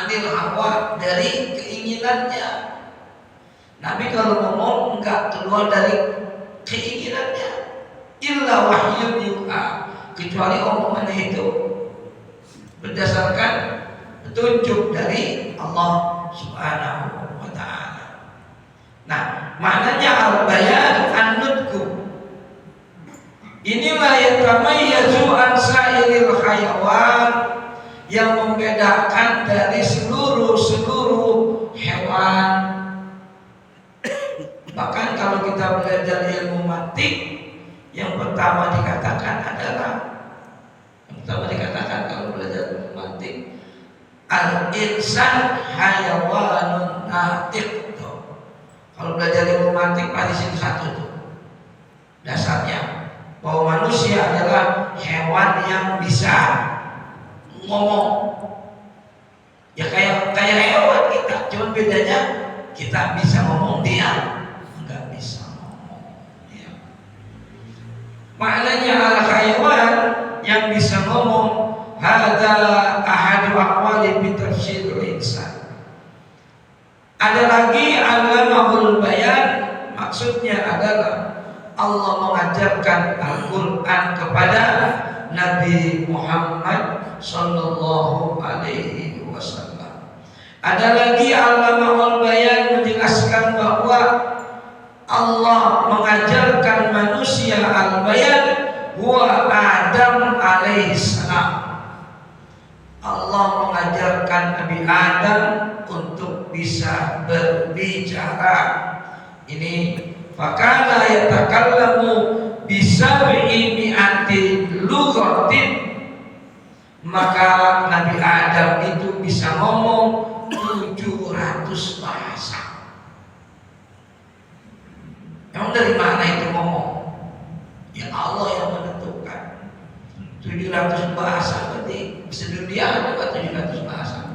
anil hawa, dari keinginannya. Nabi kalau ngomong enggak keluar dari keinginannya. Illa wahyun yuha, kecuali omongannya itu berdasarkan petunjuk dari Allah Subhanahu wa ta'ala. Nah, maknanya al-bayan an-nutku. Inilah yang tamayyazu an sa'iril hayawan, yang membedakan dari seluruh hewan. Bahkan kalau kita belajar ilmu mantik, yang pertama dikatakan kalau belajar ilmu mantik, al-insan hayawanun natiq. Kalau belajar ilmu mantik pasti itu satu tuh dasarnya, bahwa manusia adalah hewan yang bisa ngomong. Ya kayak hewan kita, cuma bedanya kita bisa ngomong, dia nggak bisa ngomong. Ya. Maknanya al-hayawan yang bisa ngomong, hadza ahadu aqwali bi tafsirul insan. Ada lagi alamahul bayan, maksudnya adalah Allah mengajarkan Al-Quran kepada Nabi Muhammad Sallallahu Alaihi Wasallam. Ada lagi alamahul bayan, menjelaskan bahwa Allah mengajarkan manusia al-bayan huwa Adam alaihissalam. Allah mengajarkan Nabi Adam untuk bisa berbicara. Ini fakana yatakallamu bisab'i mi'ati lughatin, maka Nabi Adam itu bisa ngomong 700 bahasa. Emang dari mana itu ngomong? Ya Allah yang menentukan. 700 bahasa berarti sedunia ada 700 bahasa.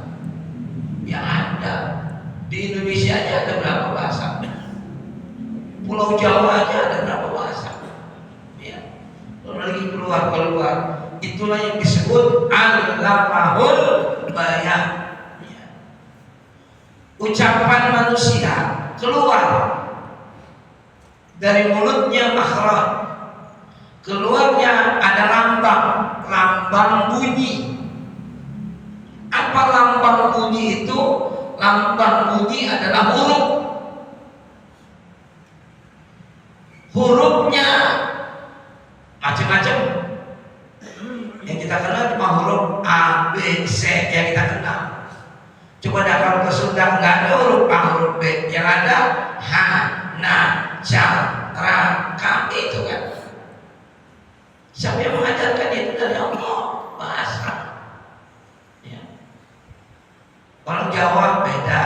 Ya ada. Di Indonesia aja ada berapa bahasa? Pulau Jawa aja ada berapa bahasa? Ya. Kalau lagi keluar, itulah yang disebut alamahul bayan. Ya. Ucapan manusia keluar dari mulutnya makhraj, keluarnya ada lambang bunyi. Apa lambang bunyi itu? Lambang bunyi adalah huruf. Hurufnya macam-macam. Yang kita kenal cuma huruf A, B, C yang kita kenal. Coba dah kalau ke Sunda nggak ada huruf A, huruf B, yang ada H, Na, Ja, Ra, Ka, itu kan. Siapa yang mengajarkan itu? Dari Allah, bahasa. Ya. Orang Jawa beda,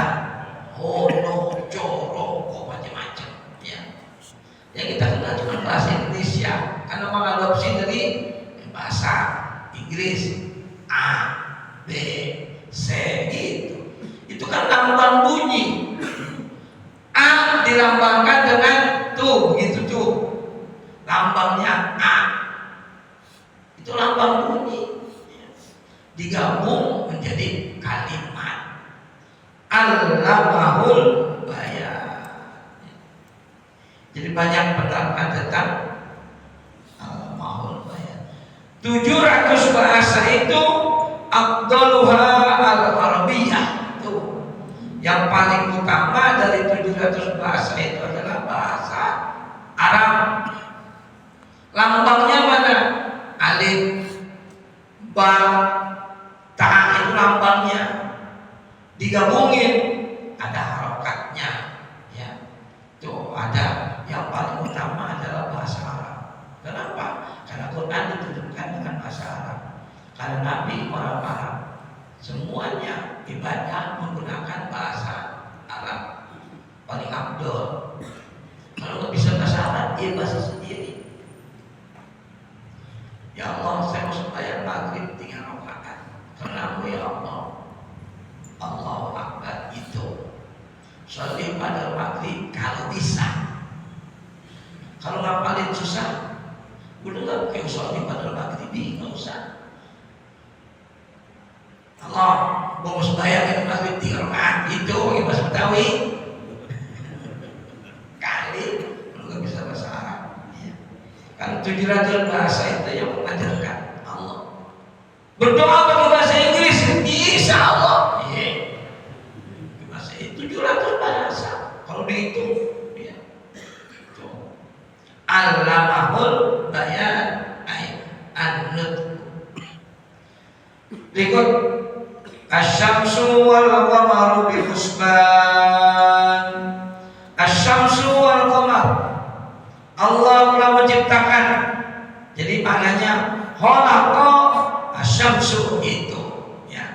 Hono, Coro, macam-macam. Ya. Yang kita kenal cuma bahasa Indonesia, karena mengadopsi dari bahasa Inggris A, B, C gitu. Itu kan lambang bunyi. A dilambangkan dengan tuh, begitu tuh. Lambangnya A. Itu lambang bunyi. Digabung menjadi kalimat. Al-lamahul bayan. Jadi banyak pendapat tentang al-lamahul bayan. 700 bahasa itu afdaluha al-arabiyah. Tuh. Yang paling utama dari 700 bahasa itu adalah bahasa Arab. Lambangnya mana? Alif, ba, ta, itu lambangnya. Digabungin ada harokatnya. Ya. Tuh ada. Yang paling utama adalah bahasa Arab. Kenapa? Karena Quran ditunjukkan dengan bahasa Arab. Karena Nabi orang Arab. Semuanya ibadah menggunakan bahasa Arab. Paling abdul. Kalau nggak bisa bahasa Arab, dia bahasa sendiri. Ya Allah, saya mau sembahyang maghrib 3 rakaat. Karenamu ya Allah. Allahu Akbar itu. Sholli pada maghrib kalau bisa. Kalau ngapalin susah, udah nggak kayak sholli pada maghrib, nggak usah. Allah, mau sembahyang bayangin maghrib 3 rakaat itu pakai bahasa Betawi kali nggak bisa bahasa Arab ya. Kan 700 bahasa itu yang mengajarkan Allah. Berdoa pakai bahasa Inggris insya Allah ya. Bahasa itu 700 bahasa kalau dihitung ya. Allamahul bayan an-nutq. Berikut asy-syamsu wal qamaru bi husban. Asy-syamsu wal qamar, Allah telah menciptakan. Jadi maknanya khalaqa asy-syamsu itu ya.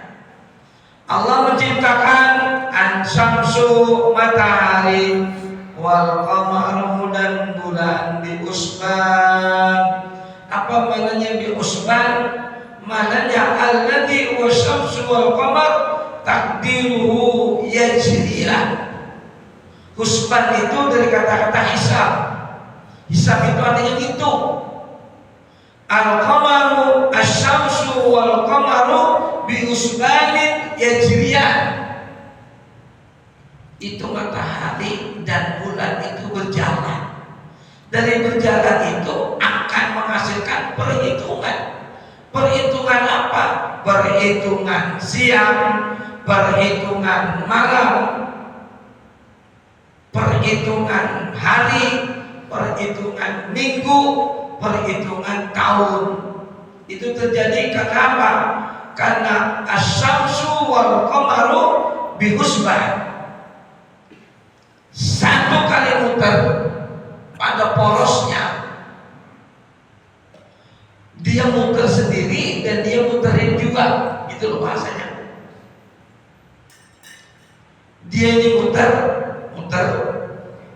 Allah menciptakan asy-syamsu matahari wal qamaru dan bulan bi husban. Apa maknanya bi husban? Maknanya alladzi wasyamsu wal qamar takdiruhu yajriyan. Husban itu dari kata-kata hisab. Hisab itu artinya hitung. Al-qamaru asy-syamsu wal qamaru bi husbanin yajriyan. Itu matahari dan bulan itu berjalan. Dari berjalan itu akan menghasilkan perhitungan. Perhitungan apa? Perhitungan siang, perhitungan malam, perhitungan hari, perhitungan minggu, perhitungan tahun. Itu terjadi karena apa? Karena asy-syamsu wal qamaru bi husban. Satu kali muter pada porosnya dia muter sendiri dan dia muterin juga, gitu loh bahasanya. Dia ini muter,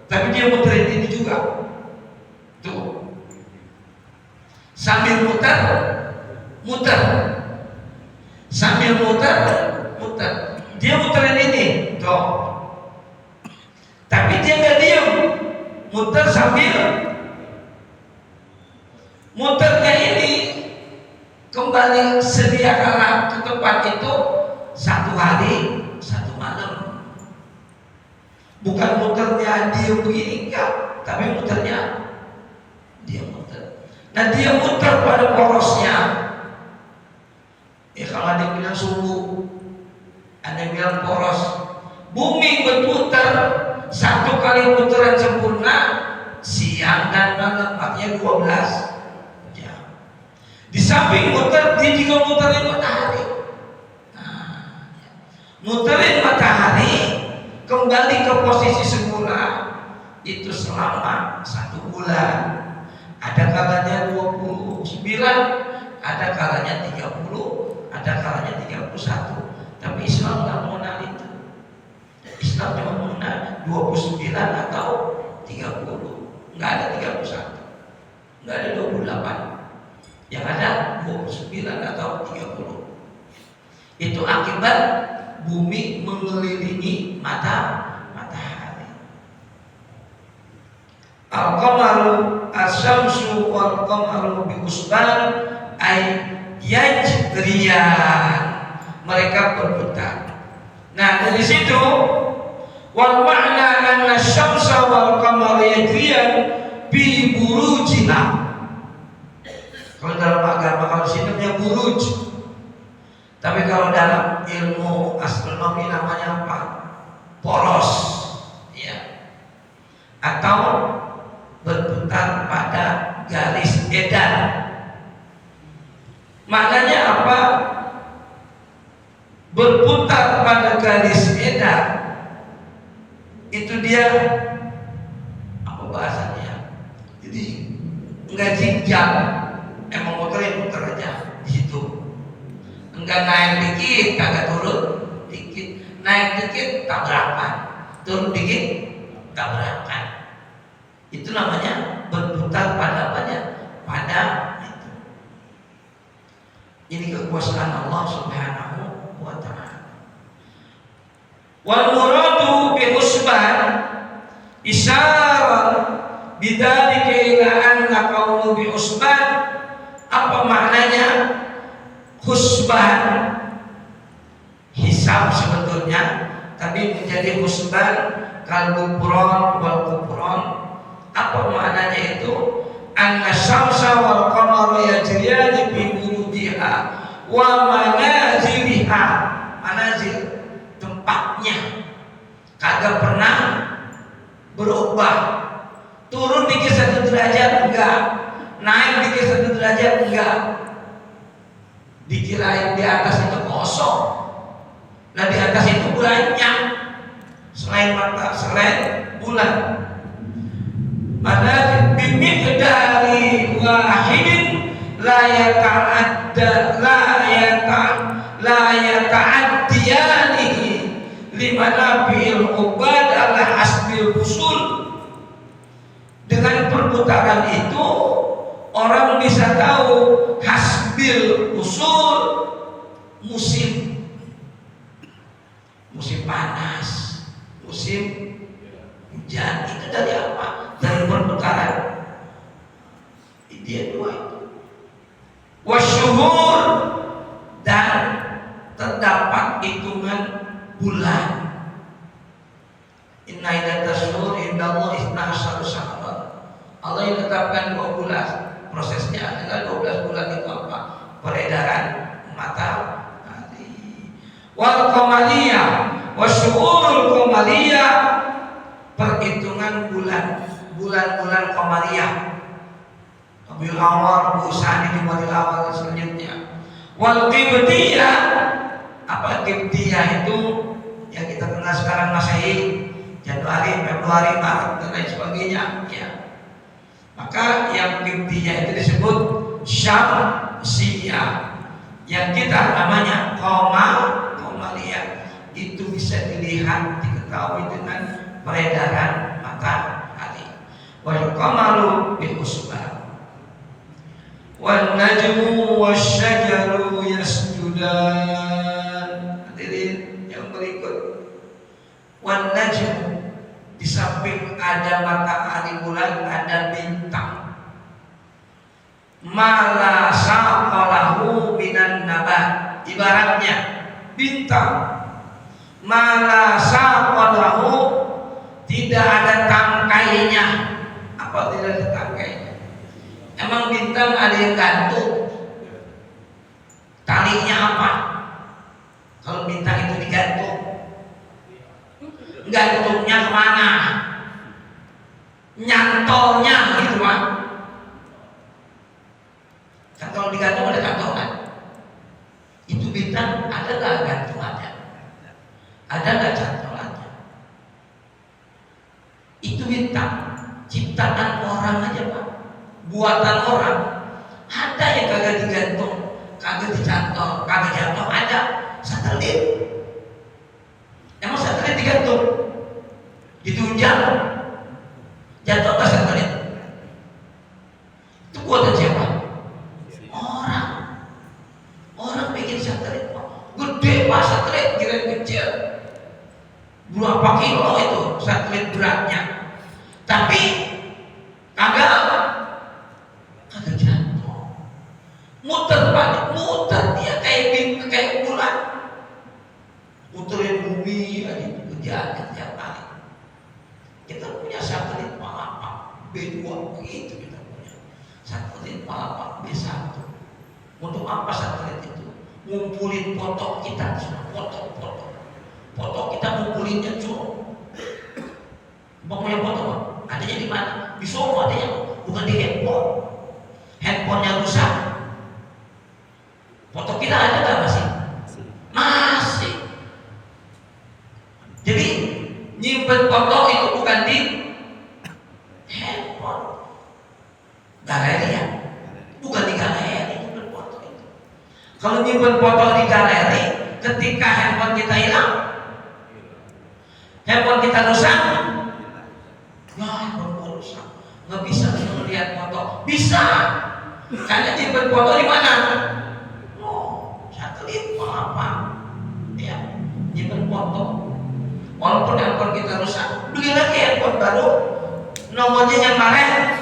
tapi dia muterin ini juga. Tuh. Sambil muter. Sambil muter. Dia muterin ini, tuh. Tapi dia nggak diam, muter sambil muternya ini kembali sedia kala ke tempat itu 1 hari 1 malam. Bukan muternya dia begini enggak, tapi muternya dia muter. Nah dia muter pada porosnya. Ya kalau ada yang bilang sumbu, ada yang bilang poros. Bumi berputar 1 kali putaran sempurna siang dan malam, artinya 12. Di samping muter, dia juga muterin matahari. Nah, muterin matahari kembali ke posisi semula itu selama 1 bulan. Ada kalanya 29, ada kalanya 30, ada kalanya 31. Tapi Islam nggak mengenal itu. Islam cuma mengenal 29 atau 30. Nggak ada 31, nggak ada 28. Yang ada 29 atau 30. Itu akibat bumi mengelilingi matahari. Al-qamaru asy-syamsu wal qamaru bi husban ay yajriyan. Mereka berputar. Nah dari situ wal ma'na anna asy-syamsa wal qamara yajriyan bi burujiha. Kalau dalam agama kalau sini namanya buruj. Tapi kalau dalam ilmu astronomi namanya apa? Poros, ya. Atau berputar pada garis edar. Maknanya apa? Berputar pada garis edar. Itu dia apa bahasanya? Jadi enggak zigzag. Emang muter aja di situ. Enggak naik dikit, kagak turun dikit. Naik dikit tabrakan, turun dikit tabrakan. Itu namanya berputar pada apanya? Pada itu. Ini kekuasaan Allah Subhanahu wa ta'ala. Wal muradu bi husban isyarah bidzalika ila anna qawlu bi husban. Apa maknanya husban? hisab sebetulnya, tapi menjadi husban kalkufron wal kufron. Apa maknanya itu? Anna syamsa wal qamara yajriyani bi burudiha wa manaziliha. Manazil tempatnya kagak pernah berubah. Turun dikit 1 derajat enggak, naik dikit 1 derajat enggak. Dikirain di atas itu kosong, nah di atas itu banyak selain mata, selain bulan. Pada bimik dari wahidin la yata'addiyanihi limana bil ubad ala hasbil usul. Dengan perputaran itu orang bisa tahu hasbil usul musim panas, musim hujan. Itu dari apa? Dari perputaran. Dia dua itu. Wasyuhur, dan terdapat hitungan bulan. Inna iddatas syuhur indallah 12 syahran. Allah yang tetapkan 12. Prosesnya adalah 12 bulan itu apa? Peredaran matahari. Wal qamariyah wasyuhurul qamariyah, perhitungan bulan-bulan qamariyah. Rabiul Awwal, Busani di Rabiul Awwal selanjutnya. Wal qibtiyah, apa qibtiyah itu? Yang kita kenal sekarang Masehi, Januari, Februari, Maret dan lain sebagainya, ya. Maka yang qibtiyah itu disebut syamsiyah, yang kita namanya qamariyah. Itu bisa dilihat, diketahui dengan peredaran matahari. Wal qamaru bil husban wan najmu wasyajaru yasjudan. Hadirin yang berikut, wan najmu, di samping ada matahari, bulan, ada bintang. Mala saqalahu minan nabat, ibaratnya bintang mala saqalahu, tidak ada tangkainya. Apa tidak ada tangkainya? Emang bintang ada yang gantung? Talinya apa? Kalau bintang itu digantung, gantungnya kemana? Nyantolnya gitu kan? Kan kalau digantung ada gantungan. Itu bintang ada nggak gantungannya? Ada nggak cantolannya? Itu bintang ciptaan orang aja Pak, buatan orang. Ada yang kagak digantung, kagak dicantol, kagak jatuh. Ada satelit. Emang satelit digantung? Ditunjang? Jatuh ke satelit? Itu buatan siapa? Orang bikin satelit Pak. Gede Pak satelit, kirain kecil. Berapa kilo itu satelit beratnya? Tapi kagak jatuh. Muter balik, muter dia kayak bulan. Muterin bumi aja kerjaan tiap kali. Kita punya satelit Palapa B2 begitu, kita punya satelit Palapa B1. Untuk apa satelit itu? Ngumpulin foto kita, foto kita ngumpulinnya cuma. Mau punya foto Pak? Adanya di mana? Di sofa adanya, bukan di handphone. Handphonenya rusak. Foto kita ada nggak masih? Masih. Jadi nyimpen foto itu bukan di handphone, galeri ya, bukan di galeri nyimpen foto itu. Kalau nyimpen foto di galeri, ketika handphone kita hilang, handphone kita rusak, ya handphone rusak, nggak bisa melihat foto. Bisa, karena nyimpen foto di mana? Oh, satelit apa? Ya, nyimpen foto. Walaupun handphone kita rusak, beli lagi handphone baru, nomornya yang kemarin.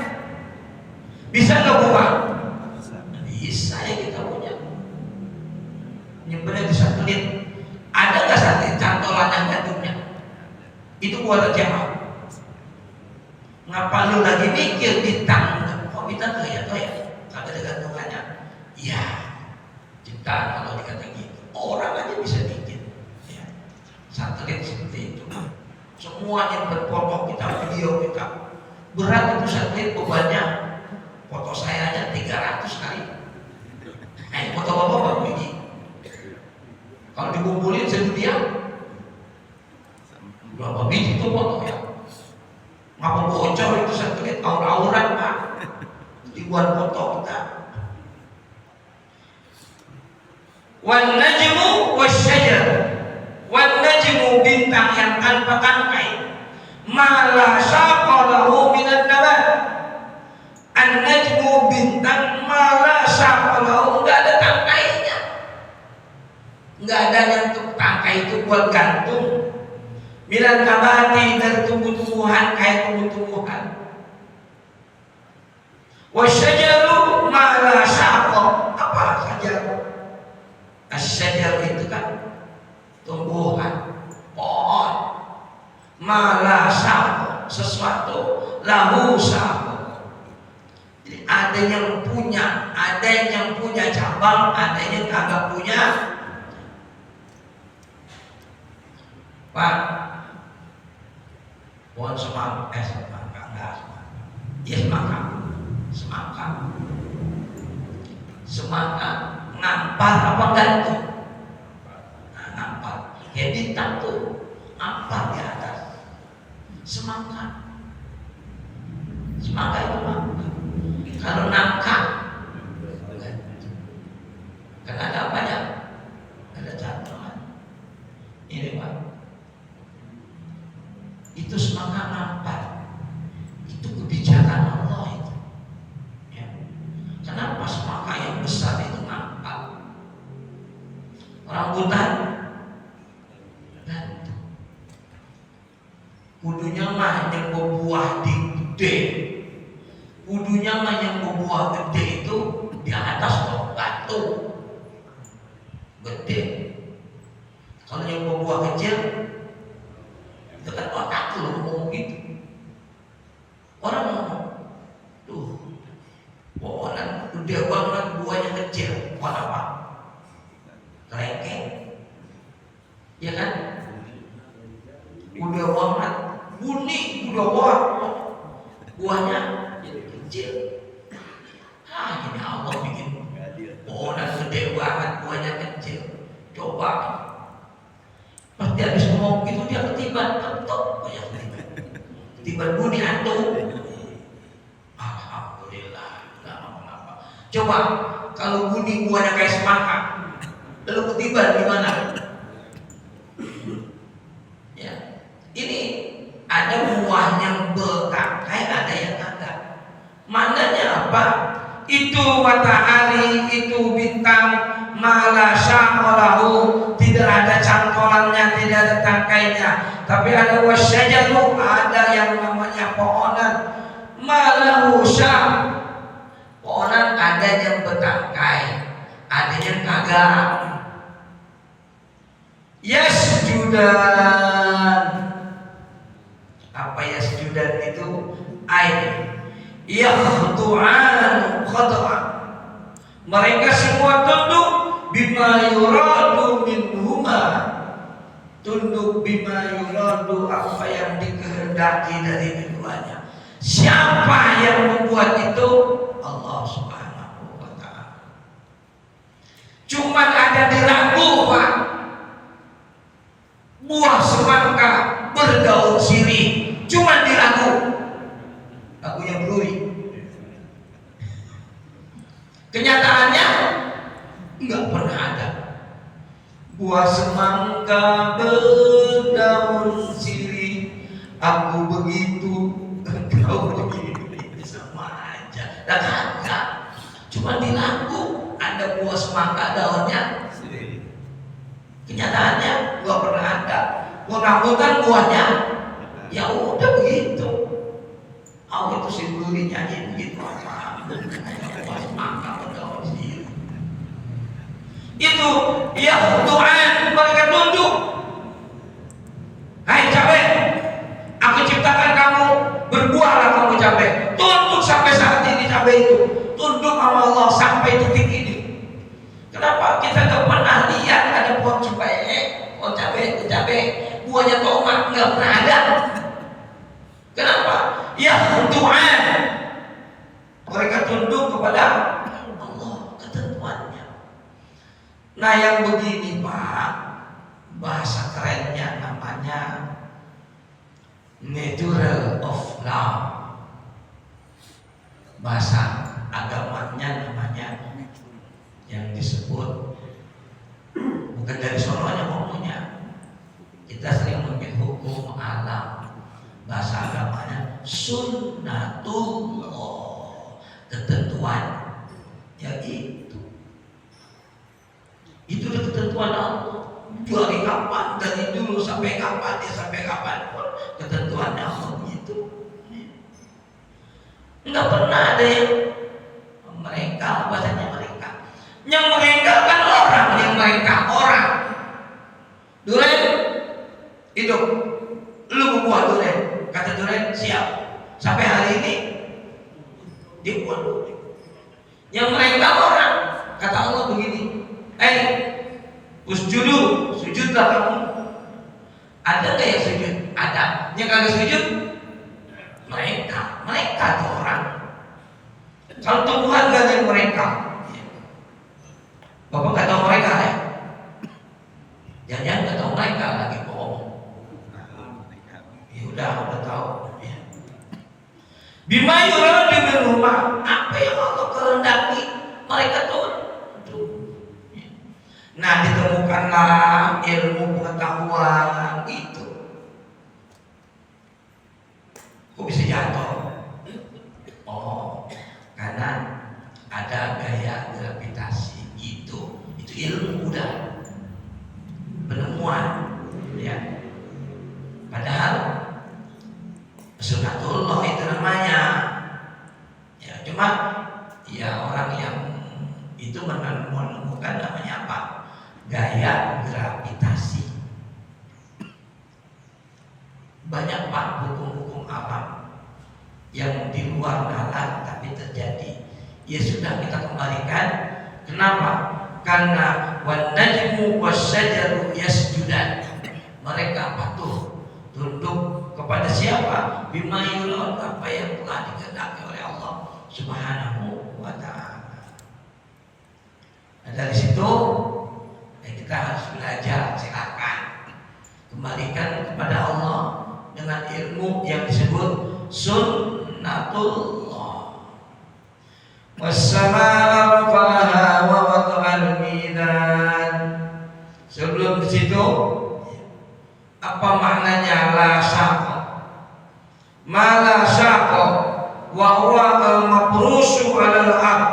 Bisa nggak buka? Bisa ya, kita punya. Nyimpennya di satelit. Ada nggak Itu buatan siapa? Ngapa lu lagi mikir bintang? Kok bintang tuh ya? Kagak ada gantungannya. Ya, ciptaan kalau dikata gitu. Orang aja bisa bikin. Ya. Satelit seperti itu. Semuanya berfoto kita, video kita. Berat itu satelit bebannya. Foto saya aja 300 kali. Foto bapak biji. Kalau dikumpulin sedunia berapa biji itu foto ya? Ngapa bocor itu satelit aur-auran Pak? Dibuat foto kita. Wan najmu wasyajar. Wan najmu bintang yang tanpa tangkai. Mala syaqalahu minan nabat. An-najmu bintang mala syaqalahu, enggak ada tangkainya. Enggak ada yang tangkai itu buat gantung. Milan nabati, dari tumbuh-tumbuhan kayak tumbuh-tumbuhan. Wasyajaru mala syaqqa. Apa saja? Asyajar itu kan tumbuhan, pohon. Mala syaqqa, sesuatu lahu syaqqa. Jadi ada yang punya, ada yang punya cabang, ada yang kagak punya. Pak, pohon semangka, semangka ngampar apa gantung? Nah, ngampar, ya bintang tuh ngampar di atas semangka itu mangka. Kalau nangka kan ada apanya? Ada cantolan. Ini Pak, itu semangka ngampar. Itu kebijakan Allah itu. Ya. Kenapa semangka yang besar itu ngampar? Rambutan gantung. Kudunya mah yang berbuah di gede. Kudunya mah yang berbuah gede itu di atas dong batu gede. Kalau yang berbuah kecil itu kan otak lu ngomong gitu. Orang ngomong, tuh pohonan gede banget buahnya kecil, pohon apa? Kelengkeng, ya kan? Udah banget, bunyi udah banget, buahnya kecil. Ini Allah bikin pohonan gede banget, buahnya kecil. Coba, pasti habis ngomong gitu dia ketiban, ketok, banyak ketiban. Ketiban bunyi antum. Alhamdulillah, nggak apa-apa. Coba, kalau bunyi buahnya kayak semangka, lalu ketiban gimana? Ya, ini ada buah yang bertangkai, ada yang kagak. Maknanya apa? Itu matahari, itu bintang, mala syaqalahu, tidak ada cangkolannya, tidak ada tangkainya. Tapi ada wasyajaru, ada yang namanya pohonan. Malahu syaq, pohonan ada yang bertangkai, ada yang kagak. Yasjudan, apa yasjudan itu? Air yakhdu'an khad'a, mereka semua tunduk bima yuradu minhuma, tunduk bima yuradu, apa yang dikehendaki dari keduanya. Siapa yang membuat itu? Allah Subhanahu wa ta'ala. Cuma ada di lagu Pak, buah semangka berdaun sirih, cuma di lagu yang bluri. Kenyataannya enggak pernah ada. Buah semangka berdaun sirih, aku begitu, engkau begitu, sama aja. Dan kagak, cuma di lagu ada buah semangka daunnya sirih. Kenyataannya enggak pernah ada. Mudah-mudahan buahnya ya udah begitu. Itu si bluri nyanyi begitu apa? Itu ya Tuhan, mereka tunduk. Hai capek, sama Allah sampai detik ini. Kenapa kita gak pernah lihat ada pohon cabai, buahnya tomat, nggak pernah ada. Kenapa? Ya Tuhan, mereka tunduk kepada Allah, ketentuannya. Nah yang begini Pak, bahasa kerennya namanya natural of law. Bahasa agamanya namanya yang disebut, bukan dari sononya ngomongnya, kita sering mungkin hukum alam, bahasa agamanya sunnatullah, ketentuan ya itu udah ketentuan Allah dari kapan, dari dulu sampai kapan, sampai kapan pun ketentuannya Allah begitu. Enggak pernah ada yang mereka, bahasanya mereka. Yang mereka kan orang, yang mereka orang. Duren hidup, lu buah duren, kata duren siap. Sampai hari ini dia buah duren. Yang mereka orang, kata Allah begini, usjudu, sujudlah kamu. Ada nggak yang sujud? Ada. Yang kagak sujud? Mereka tuh orang. Kalau Tuhan gak ada mereka, Bapak nggak tahu mereka ya? Jangan nggak tahu mereka lagi bohong. Ya udah tahu. Ya. Bima yuradu min rumah, apa yang Allah kehendaki mereka tuh. Nah ditemukanlah ilmu pengetahuan itu. Kok bisa jatuh? Oh, karena ada gaya gravitasi itu ilmu udah penemuan ya. Padahal sunnatullah itu namanya ya, cuma ya orang yang itu menemukan namanya apa? Gaya gravitasi. Banyak Pak hukum-hukum alam yang di luar nalar tapi terjadi. Ya sudah kita kembalikan. Kenapa? Karena wan najmu wasyajaru yasjudan. Mereka patuh tunduk kepada siapa? Bima yurad, apa yang telah dikehendaki oleh Allah Subhanahu wa taala. Nah, dari situ kita harus belajar, silakan kembalikan kepada Allah dengan ilmu yang disebut sunnatullah. Wassamaa rafa'aha wa wada'al mizan. Sebelum ke situ, apa maknanya la syaqa? Ma la syaqa wa huwa al-mafrusu 'alal ardh.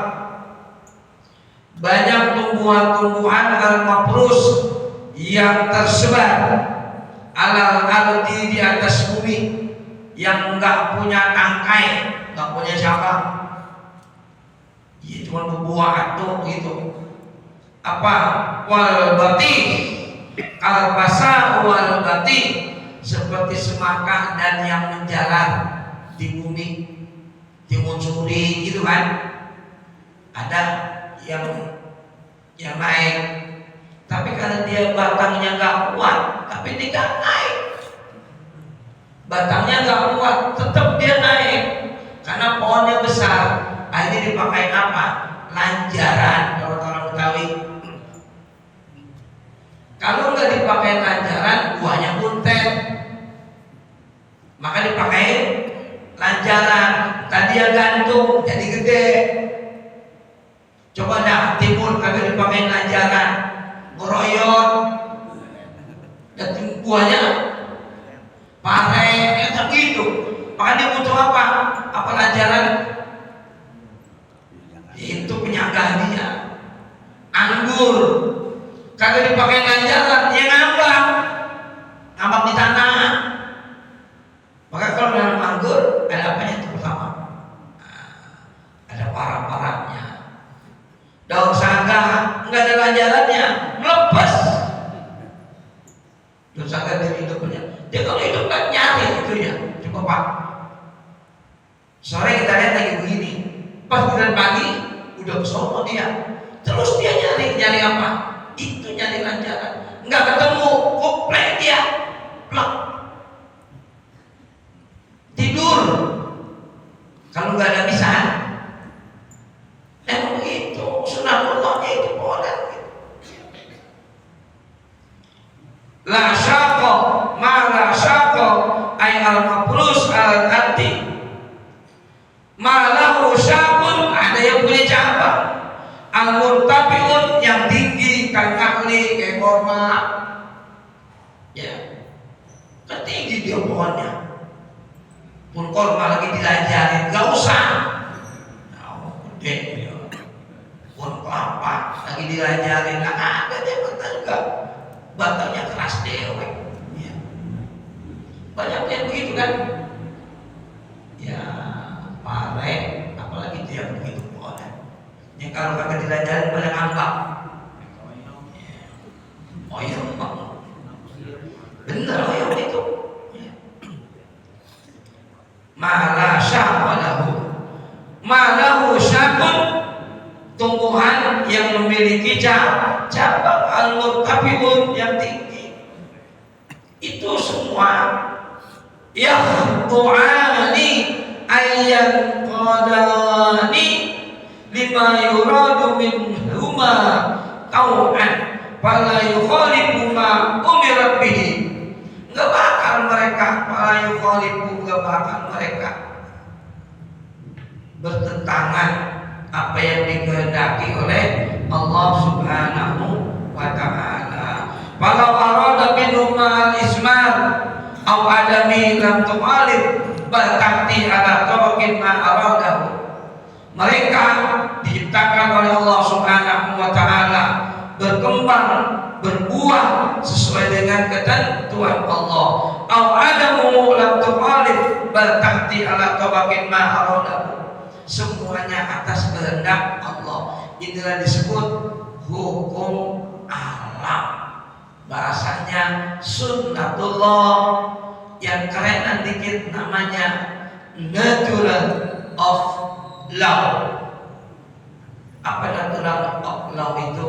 Banyak tumbuhan-tumbuhan al-mafrus yang tersebar alal ardi, di atas bumi, yang enggak punya tangkai, enggak punya cabang. Ya cuma berbuah atau gitu. Apa? Wal bati, kalbasa wal bati, seperti semangka dan yang menjalar di bumi, dimuncuri gitu kan. Ada yang naik, tapi karena dia batangnya nggak kuat, tapi dia nggak naik. Batangnya nggak kuat, tetap dia naik karena pohonnya besar. Akhirnya dipakai apa? Lanjaran, kalau orang Betawi. Kalau nggak dipakai lanjaran, buahnya buntet. Maka dipakai lanjaran. Tadi yang gantung jadi gede. Coba dah timun kagak dipakai lanjaran, meroyot, dan buahnya pare, kayak gitu. Maka dia butuh apa? Apa lanjaran? Itu penyangga dia. Anggur kagak dipakai lanjaran, dia ngambak di tanah. Maka kalau dalam anggur ada apanya itu pertama? Ada parah-parahnya. Daun saga nggak ada lanjarannya, melepas. Daun saga dari hidupnya, dia kalau hidup kan nyari itu ya. Coba Pak, sore kita lihat lagi begini, pas kita pagi udah Iya. Terus dia nyari apa? Itu nyari lancaran. Nggak ketemu, komplek dia. Plak. Tidur. Kalau nggak ada pisahan. Emang begitu. Sunanullahnya itu boleh. La syaqqa ma la syaqqa ay al-mafrus al-ardi ma lahu syaqun, ada yang punya cabang, al-murtafiun yang tinggi kan akli kayak korma ya, ketinggi dia pohonnya pun korma lagi dilajarin gak usah gede dia pun kelapa lagi dilajarin gak ada dia bentar juga batangnya keras dewe ya. Banyak yang begitu kan ya, pare apalagi dia begitu boleh ya, kalau kagak dilajarin pada ngambak ya. Oyong bener oyong itu ya. Mala malahu syakun, tumbuhan yang memiliki cabang, al-murtafiun yang tinggi. Itu semua yahtu'ani ayyan qadani lima yuradu minhuma tau'an fala yukhalifu ma umirat bihi. Enggak bakal mereka bertentangan apa yang dikehendaki oleh Allah Subhanahu wa ta'ala. Walau arada minhuma al-ismar aw adami lam tu'alib bal tahti ala tawqin ma aradahu. Mereka diciptakan oleh Allah Subhanahu wa ta'ala, berkembang, berbuah sesuai dengan ketentuan Allah. Aw adamu lam tu'alib bal tahti ala tawqin ma aradahu. Semuanya atas kehendak Allah. Inilah disebut hukum alam. Bahasanya sunnatullah, yang kerenan dikit namanya natural of law. Apa natural of law itu?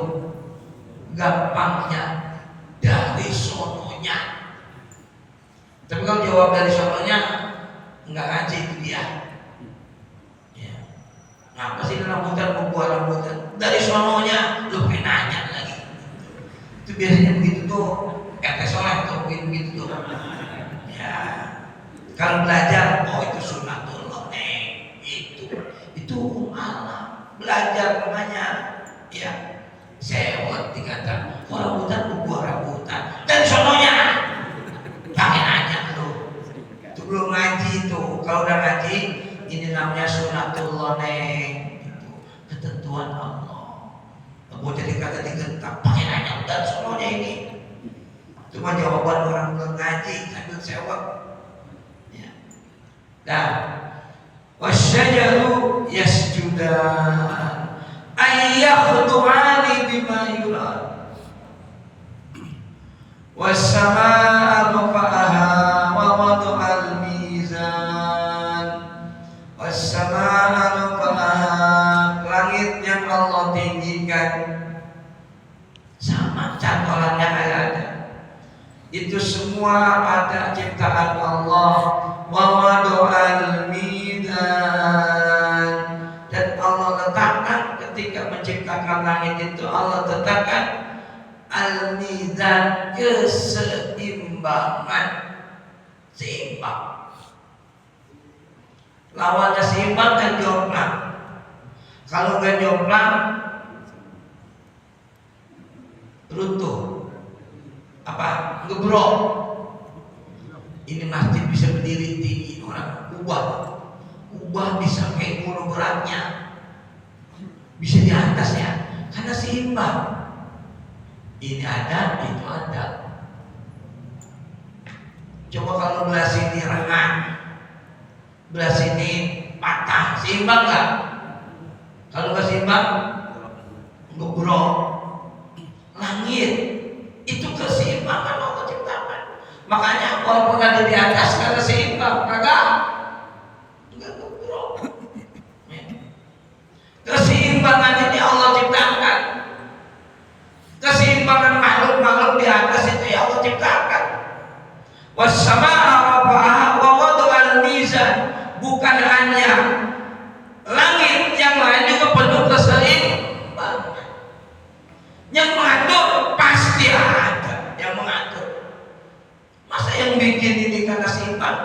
Gampangnya dari sononya. Tapi kalau jawab dari sononya nggak ngaji itu dia. Apa sih rambutan, buah rambutan dari sononya lu penanya lagi. Itu biasanya begitu tuh, soleh tuh begitu tuh. Ya, kalau belajar, oh itu sunnatullah itu hukum alam. Belajar namanya, ya sewot dikata, rambutan, buah rambutan dari sononya. Pakai nanya lu, itu belum ngaji tuh. Kalau udah ngaji, ini namanya sunnatullah itu ketentuan Allah. Mau jadi kata digentak pakai nanya dan semuanya ini cuma jawaban orang belum ngaji sambil sewak ya. Dan wasyajaru yasjudan ayyakhudu'ani bima yurad wassama'a rafa'aha wa wadu'al mizan. Wassama'a rafa'aha, langit yang Allah tinggikan, sama cantolannya ada. Itu semua ada ciptaan Allah. Wa wadu'al mizan, dan Allah letakkan ketika menciptakan langit itu, Allah letakkan al-mizan, keseimbangan, seimbang. Lawannya seimbang kan jomplang. Kalau nggak jomplang runtuh, apa gebrok. Ini masjid bisa berdiri tinggi, orang ubah bisa kayak gunung beratnya, bisa di atasnya karena seimbang. Ini ada, itu ada. Coba kalau belah sini renang, belah sini patah, seimbang nggak? Kalau nggak seimbang, gebrok. Langit itu keseimbangan Allah ciptakan. Makanya walaupun ada di atas karena seimbang, kagak gebrok. Keseimbangan ini Allah keseimbangan makhluk-makhluk di atas itu ya Allah ciptakan. Was-samaa'a rafa'aha wa wada'al mizan. Bukan hanya langit, yang lain juga penuh keseimbangan. Yang mengatur pasti ada yang mengatur. Masa yang bikin ini karena seimbang?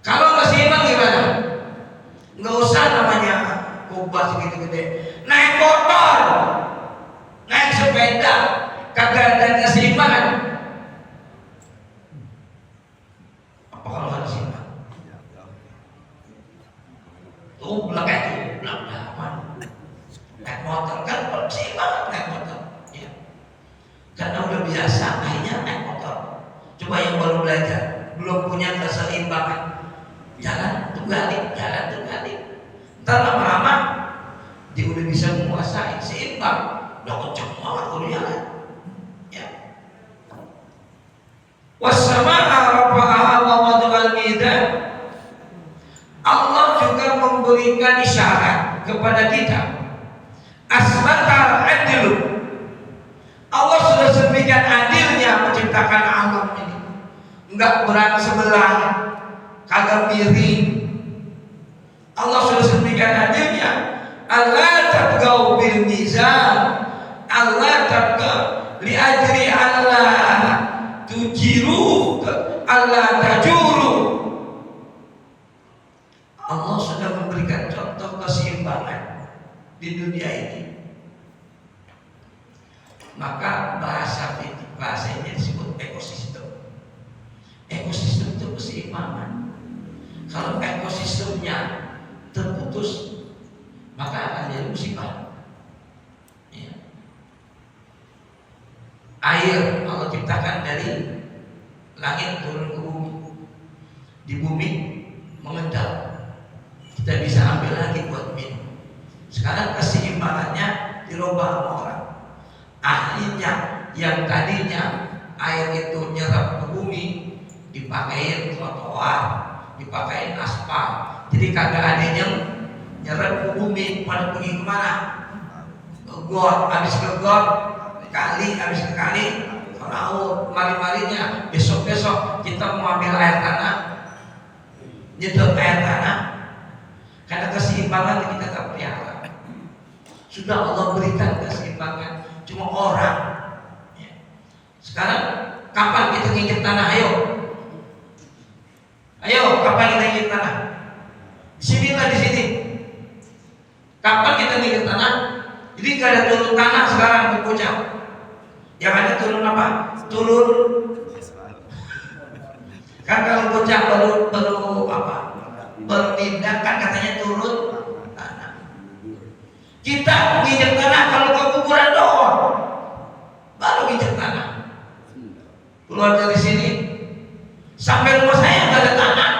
Kalau nggak seimbang gimana? Nggak usah namanya kubah segitu gede, naik motor, naik sepeda, kagak ada keseimbangan. Apa kalau nggak seimbang? Tuh belakang naik motor kan seimbang naik motor, ya. Karena udah biasa akhirnya naik motor. Coba yang baru belajar, belum punya keseimbangan, jalan terbalik. Ntar lama-lama dia udah bisa menguasai seimbang, udah kenceng banget kalau jalan. Ya. Was-samaa'a rafa'aha wa wada'al mizan. Allah juga memberikan isyarat kepada kita. Asbatal adlu. Allah sudah sedemikian adilnya menciptakan alam ini. Enggak berat sebelah, kagak miring. Allah sudah sedemikian adilnya. Allah tabgau bil mizan. Allah tabgau li ajri Allah tujiru Allah tajuru. Allah sudah memberikan contoh keseimbangan di dunia ini. Maka bahasa ini disebut ekosistem. Ekosistem itu keseimbangan. Kalau ekosistemnya terputus, maka akan jadi musibah. Ya. Air Allah ciptakan dari langit turun ke bumi. Di bumi mengendap, kita bisa ambil lagi buat minum. Sekarang keseimbangannya dirubah sama orang. Akhirnya yang tadinya air itu nyerap ke bumi, dipakein trotoar, dipakein aspal. Jadi kagak ada yang nyerap ke bumi. Pada pergi kemana? Ke got, habis ke got kali, habis ke kali ke laut. Mari-marinya besok-besok kita mau ambil air tanah, nyedot air tanah. Karena keseimbangan kita tak pelihara. Sudah Allah berikan keseimbangan, cuma orang. Ya. Sekarang kapan kita nginjek tanah? Ayo, kapan kita nginjek tanah? Sinilah di sini. Kapan kita nginjek tanah? Jadi nggak ada turun tanah sekarang di Puncak. Yang ada turun apa? Turun. Kan kalau Puncak baru apa? Berpindah kan katanya turun tanah. Kita nginjek tanah kalau ke kuburan doang, baru nginjek tanah. Keluar dari sini sampai rumah saya nggak ada tanah,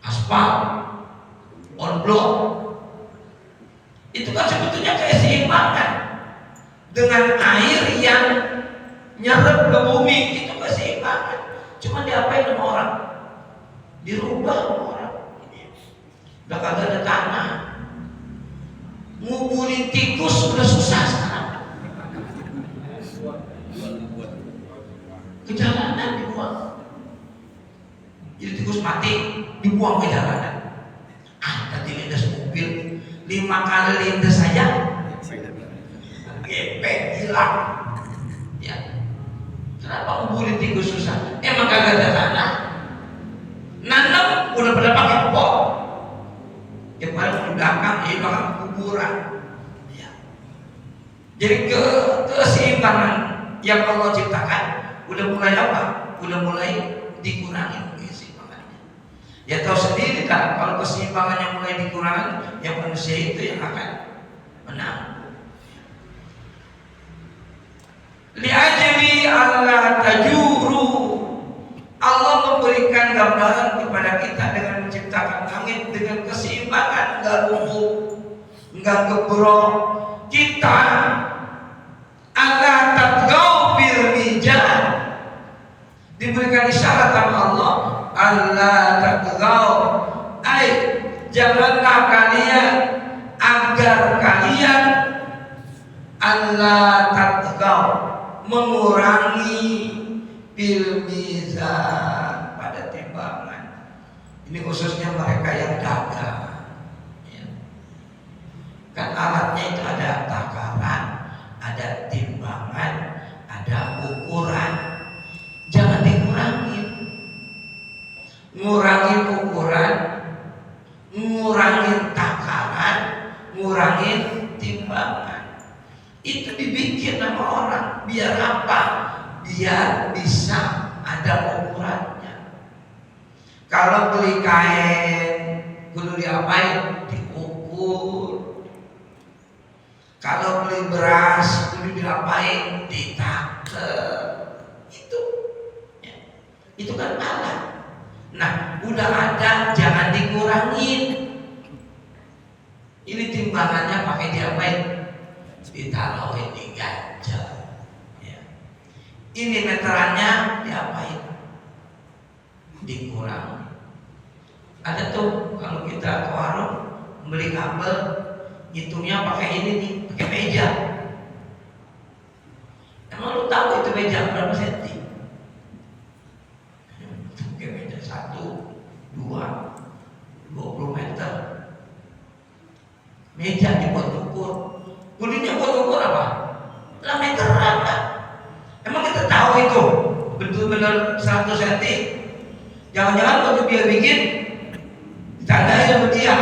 aspal, on block. Itu kan sebetulnya keseimbangan dengan air yang nyerap ke bumi, itu keseimbangan. Cuma diapain sama orang? Dirubah sama orang. Udah kagak ada tanah. Nguburin tikus udah susah sekarang. Ke jalanan dibuang. Jadi tikus mati dibuang ke jalanan. Tadi lindas mobil 5 kali lindas saja, gepek hilang. Ya. Kenapa nguburin tikus susah? Emang kagak ada tanah. Nanam udah pada pakai pot. Yang paling di belakang ini bakal kuburan. Ya. Jadi keseimbangan yang Allah ciptakan udah mulai apa? Udah mulai dikurangi keseimbangannya. Ya tahu sendiri kan, kalau keseimbangannya mulai dikurangi, yang manusia itu yang akan menang. Li'ajli Allah tajuru. Allah memberikan gambaran kepada kita dengan menciptakan langit dengan keseimbangan, enggak lumpuh, enggak gebrok. Kita agar tatgau bil mizan, diberikan isyarat sama Allah, Allah tatgau, janganlah kalian, agar kalian Allah tatgau, mengurangi bil mizan, pada timbangan. Ini khususnya mereka yang dagang ya. Kan alatnya itu ada takaran, ada timbangan, ada ukuran. Jangan dikurangin. Ngurangin ukuran, ngurangin takaran, ngurangin timbangan. Itu dibikin sama orang. Biar apa? Biar bisa ada ukurannya. Kalau beli kain kudu diapain? Diukur. Kalau beli beras kudu diapain? Ditaker. Itu kan alat. Nah, udah ada, jangan dikurangin. Ini timbangannya pakai diapain? Ditaruhin, diganjel ya. Ini meterannya diapain? Dikurangi. Ada tuh kalau kita ke warung beli kabel, hitungnya pakai ini nih, pakai meja. Emang lu tahu itu meja berapa senti? Pakai meja 1, 2, 20 meter. Meja dibuat ukur. Kudinya buat ukur apa? Lah meteran kan? Emang kita tahu itu betul-betul 100 cm? Jangan-jangan waktu dia bikin ditandai sama dia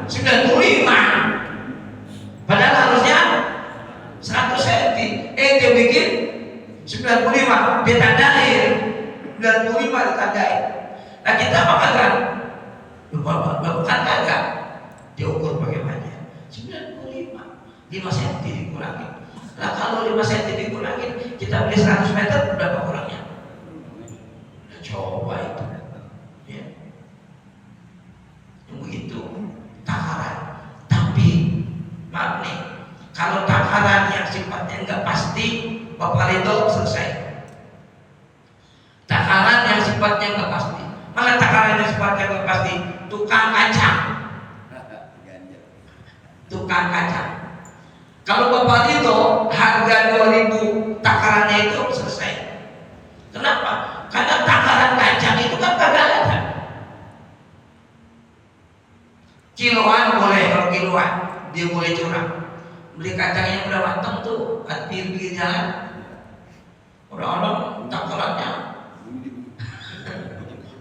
95. Padahal harusnya 100 cm. Dia bikin 95, dia tandain 95 ditandai. Nah kita apa kagak? Bukan kagak. Dia ukur bagaimana? 95, 5 cm dikurangi. Nah kalau 5 cm dikurangi, kita beli 100 meter berapa kurangnya? Nah, coba itu ya. Yang begitu takaran. Tapi maaf nih, kalau takaran yang sifatnya nggak pasti, Bapak Ridho selesai. Takaran yang sifatnya nggak pasti, malah takaran yang sifatnya nggak pasti, tukang kacang. Tukang kacang. Kalau Bapak Ridho harga 2.000 takarannya itu selesai. Kenapa? Karena takaran kacang itu kan kagak ada. Kiloan boleh, kalau kiloan dia boleh curang. Beli kacang yang udah matang tuh di pinggir jalan, orang-orang takarannya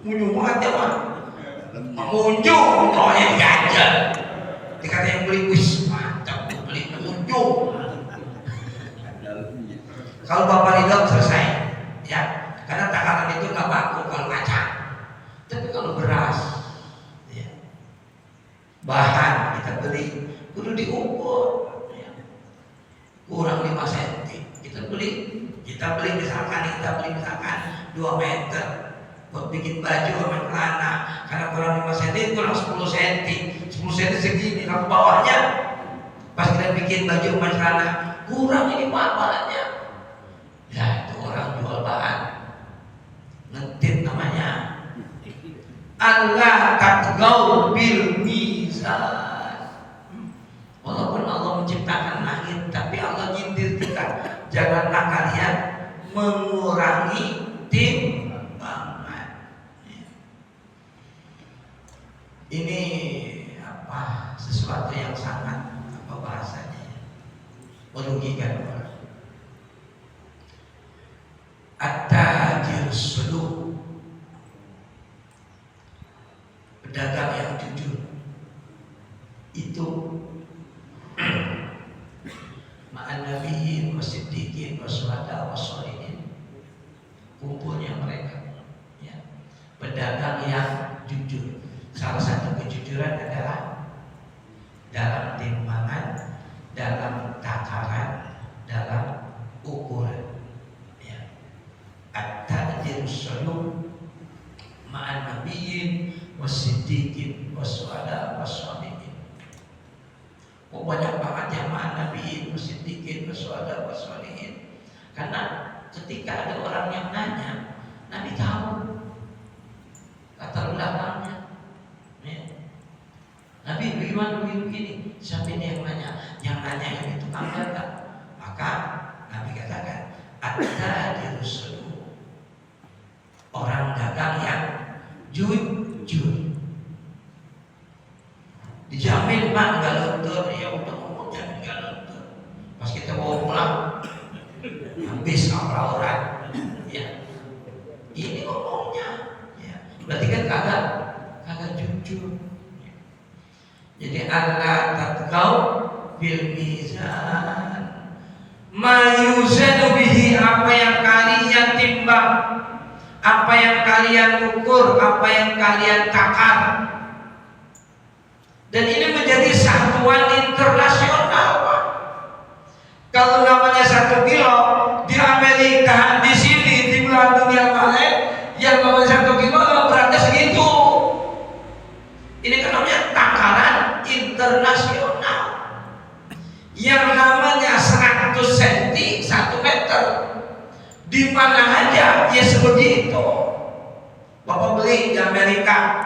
munjuk banget ya Pak. Munjuk, pokoknya diganjel. Dikata yang beli, wis mantap, beli munjuk. Kalau Bapak Ridho selesai, ya, karena takaran itu nggak baku kalau kacang. Tapi kalau beras, ya, bahan kita beli, kudu diukur. Ya. Kurang 5 cm, kita beli misalkan 2 meter. Buat bikin baju sama celana, karena kurang 5 cm, kurang 10 cm. 10 cm segini, kalau bawahnya pas kita bikin baju sama celana kurang ini bahannya. Ya itu orang jual bahan ngetit namanya. Allah tatgau bil mizan. Walaupun Allah menciptakan langit, tapi Allah nyindir kita, janganlah kalian mengurangi timbangan. Ini apa? Sesuatu yang sangat apa bahasanya? Merugikan orang. At-tajir suluh, pedagang yang jujur itu ma'an nabiyyin wasiddiqin wasyuhada wassalihin, kumpulnya mereka ya. Pedagang yang jujur. Salah satu kejujuran adalah dalam timbangan, dalam takaran, dalam ukuran ya. At-tajir suluh ma'an nabiyyin wasiddiqin wasyuhada wassalihin. Banyak banget yang ma'an nabiyyin wasiddiqin wasyuhada wassalihin. Karena ketika ada orang yang nanya, Nabi tahu latar belakangnya ya. Nabi bagaimana begini? Siapa ini yang nanya? Yang nanya yang itu tukang dagang. Maka jujur. Dijamin Pak nggak luntur, ya udah ngomong jamin nggak luntur. Pas kita bawa pulang habis orang ya ini ngomongnya ya berarti kan kagak jujur. Jadi Allah tatqau bil mizan ma yuzanu bihi, apa yang kalian timbang, apa yang kalian ukur, apa yang kalian takar. Dan ini menjadi satuan internasional Pak. Kalau namanya 1 kilo di Amerika, di sini, di belahan dunia lain, yang namanya 1 kilo beratnya segitu. Ini kan namanya takaran internasional. Yang namanya 100 cm 1 meter. Di mana aja ya sebegitu. Bapak beli di Amerika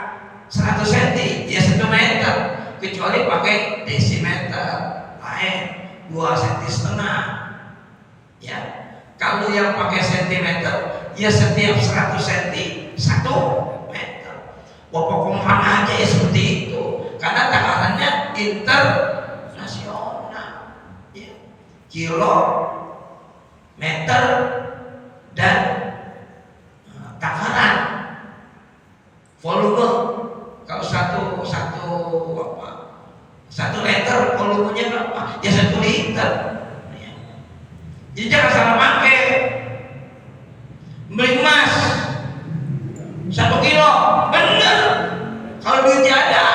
100 cm ya 1 meter, kecuali pakai desimeter lain 2,5 cm ya. Kalau yang pakai sentimeter ya setiap 100 cm 1 meter. Bapak kemana aja ya seperti itu, karena takarannya internasional ya. Kilo, meter, dan takaran volume. Kalau satu liter volumenya berapa? Ya 1 liter. Ya. Jadi jangan salah pakai. Beli emas 1 kilo, bener. Kalau duitnya ada,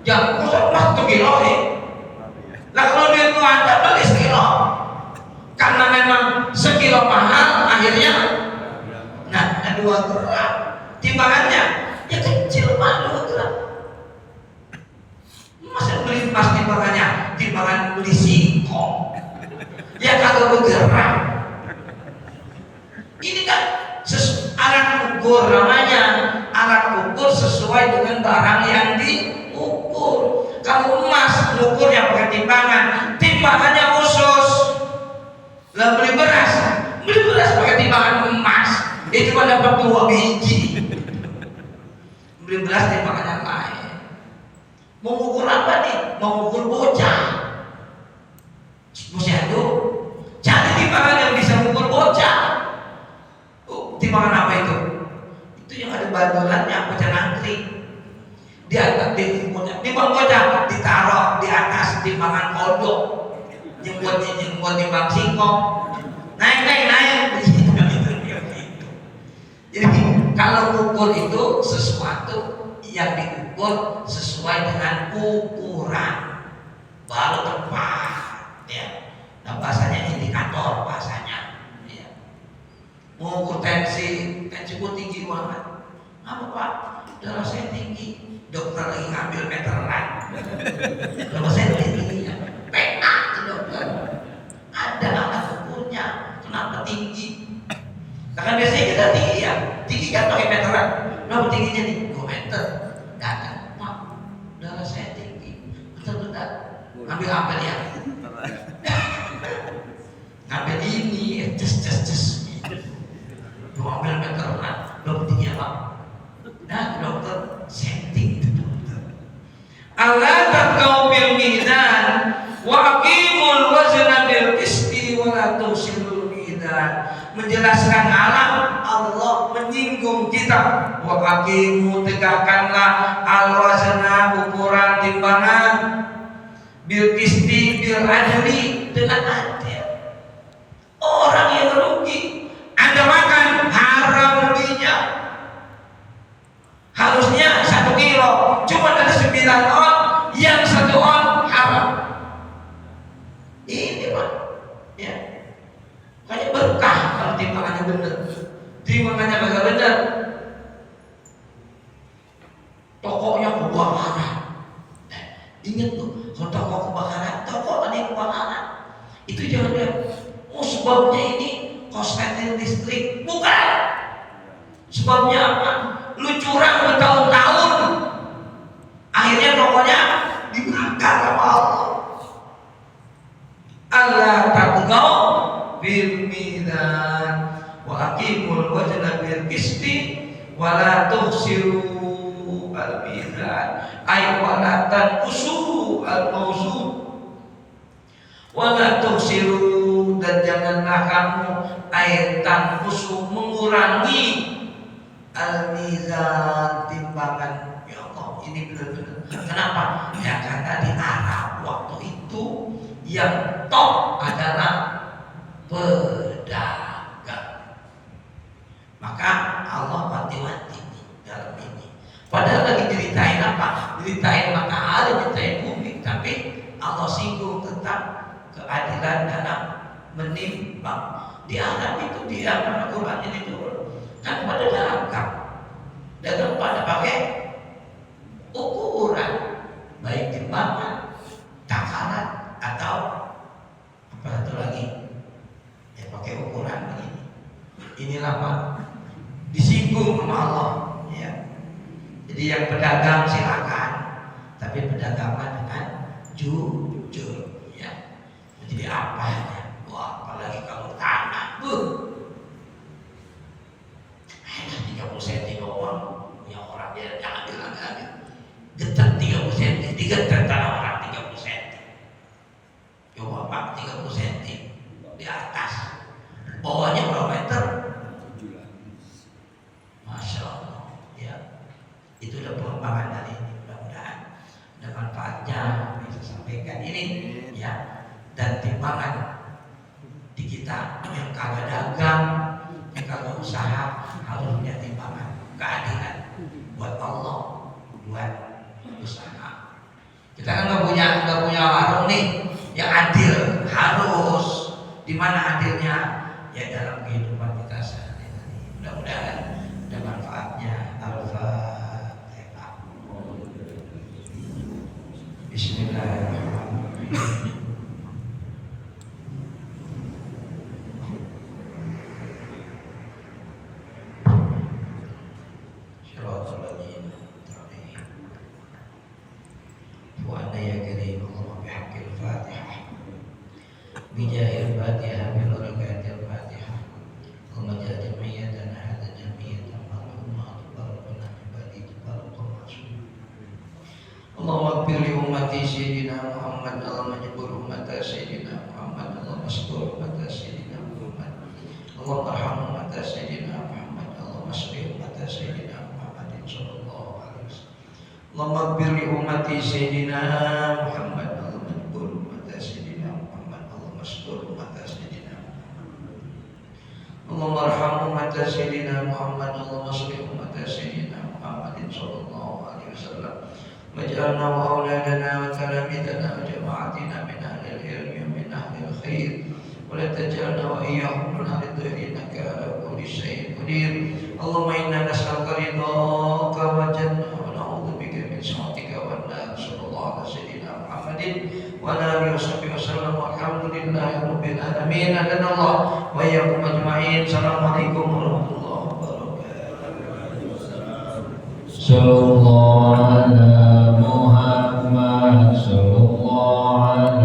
jangan kosong emas 1 kilo nih. Nah kalau duit itu ada, beli 1 kilo. Karena memang 1 kilo mahal, akhirnya nah 2 gram timbangannya ya kecil Pak, 2 gram. Masa beli emas timbangan beli singkong ya kalau bergerak. Ini kan alat ukur, namanya alat ukur sesuai dengan barang yang diukur. Kalau emas ukurnya pakai timbangannya khusus. Lah beli beras pakai timbangan emas, itu cuma dapat 2 biji. Beli beras timbangannya lain. Mau ukur apa nih? Mau ukur bocah. Posyandu, cari timbangan yang bisa mengukur bocah. Timbangan apa itu? Itu yang ada bandolannya, bocah nangkring. Di atas timbang bocah ditaruh di atas timbangan kodok. Jemput timbang singkong. Naik. Jadi kalau ukur itu sesuatu yang diukur sesuai dengan ukuran baru tepat ya. Nah bahasanya indikator bahasanya ya. Mengukur tensi ku tinggi banget. Apa Pak? Darah saya tinggi. Dokter lagi ngambil meteran. Darah saya tinggi ya. PA ke dokter. Ada alat ukurnya. Kenapa tinggi? Karena biasanya kita tinggi ya. Tinggi kan pakai meteran. Berapa tingginya nih? 2 meter. Datang, Pak, darah saya tinggi. Bentar. Ambil apa ya? Ngambil ini, tes. 2 meteran. Berapa tinggi Pak? Nah, dokter, setting itu dokter. Allah tatqau bil mizan wa aqimul wazna bil qisti wa la tusilul mizan. Menjelaskan alam, Allah menyinggung kita. Wa aqimu, tegakkanlah al-wazna, ukuran timbangan, bil qisti, bil adli, dengan adil. Orang yang rugi, Anda makan haram belinya. Harusnya 1 kilo, cuma ada 9 on, yang 1 on haram. Ini Pak ya, kayak berkah kalau timbangannya benar. Timbangannya kagak benar, tokonya kebakaran. Ingat tuh, kalau toko kebakaran, toko ada yang kebakaran, itu jangan lihat sebabnya ini korsleting listrik, bukan. Sebabnya apa? Lu curang bertahun-tahun, akhirnya tokonya dibakar sama Allah. Allah tatqau bil mizan wa aqimul wazna bil qisti wala tuhsiru al-mizan ay wala tanqusu al-mawzun wala tuhsiru dan janganlah kamu ay tanqusu mengurangi al-mizan timbangan. Ya Allah, ini benar-benar kenapa? Ya karena di Arab waktu itu yang top adalah pedagang. Maka Allah wanti-wanti dalam ini. Padahal lagi ceritain apa? Ceritain matahari, ceritain bumi, tapi Allah singgung tentang keadilan dalam menimbang. Di Arab itu dia karena Quran ini turun kan pada dagang pada pakai ukuran baik timbangan, takaran atau apa satu lagi ya pakai ukuran begini. Inilah Pak disinggung sama Allah ya. Jadi yang pedagang silakan, tapi pedaganglah dengan jujur ya. Jadi apa ya? Wah, apalagi kalau tanah, 30 cm doang, yang orang dia jangan bilang getar 30 cm, digetar tanah orang 30 cm. Coba Pak 30 cm di atas, bawahnya berapa meter? Masya Allah ya. Itu udah pengembangan dari ini, mudah-mudahan ada manfaatnya bisa sampaikan ini ya. Dan timbangan di kita yang kagak dagang, yang kagak usaha harus punya timbangan keadilan buat Allah, buat usaha. Kita kan nggak punya warung nih yang adil, harus di mana adilnya ya dalam kehidupan kita sehari-hari. Mudah-mudahan ada manfaatnya. Al-Fatihah. Bismillahirrahmanirrahim. Bijahil Fatihah bilorakatil Fatihah Kemajah jami'ah dan ahad jami'ah Tamarahumah Tubarukuna Ibadi Tubarukuna Allahumma pilih ummati Sayyidina Muhammad Allahumma jebur ummata Sayyidina Muhammad Allahumma syukur ummata Sayyidina Muhammad Allahumma arham ummata Sayyidina Muhammad Allahumma syukur ummata Sayyidina Muhammadin Sallallahu alaihi wasallam Allahumma pilih ummati Sayyidina Muhammad Allahumma arham ummata Sayyidina Muhammad Allahumma sholli ummata Sayyidina Muhammadin sallallahu alaihi wasallam waj'alna wa auladana wa talamidana wa jama'atina min ahlil ilmi wa min ahlil khair wa la taj'alna wa iyyahum min ahlid dhurri innaka ala kulli syai'in qadir Allahumma inna nas'aluka ridhaka wa jannah wa na'udzu bika min sakhatika wan nar sallallahu alaihi Sayyidina Muhammadin wa ala alihi wasallam walhamdulillahi rabbil alamin. Adanallah wa iyyakum ajma'in. Assalamualaikum warahmatullahi wabarakatuh.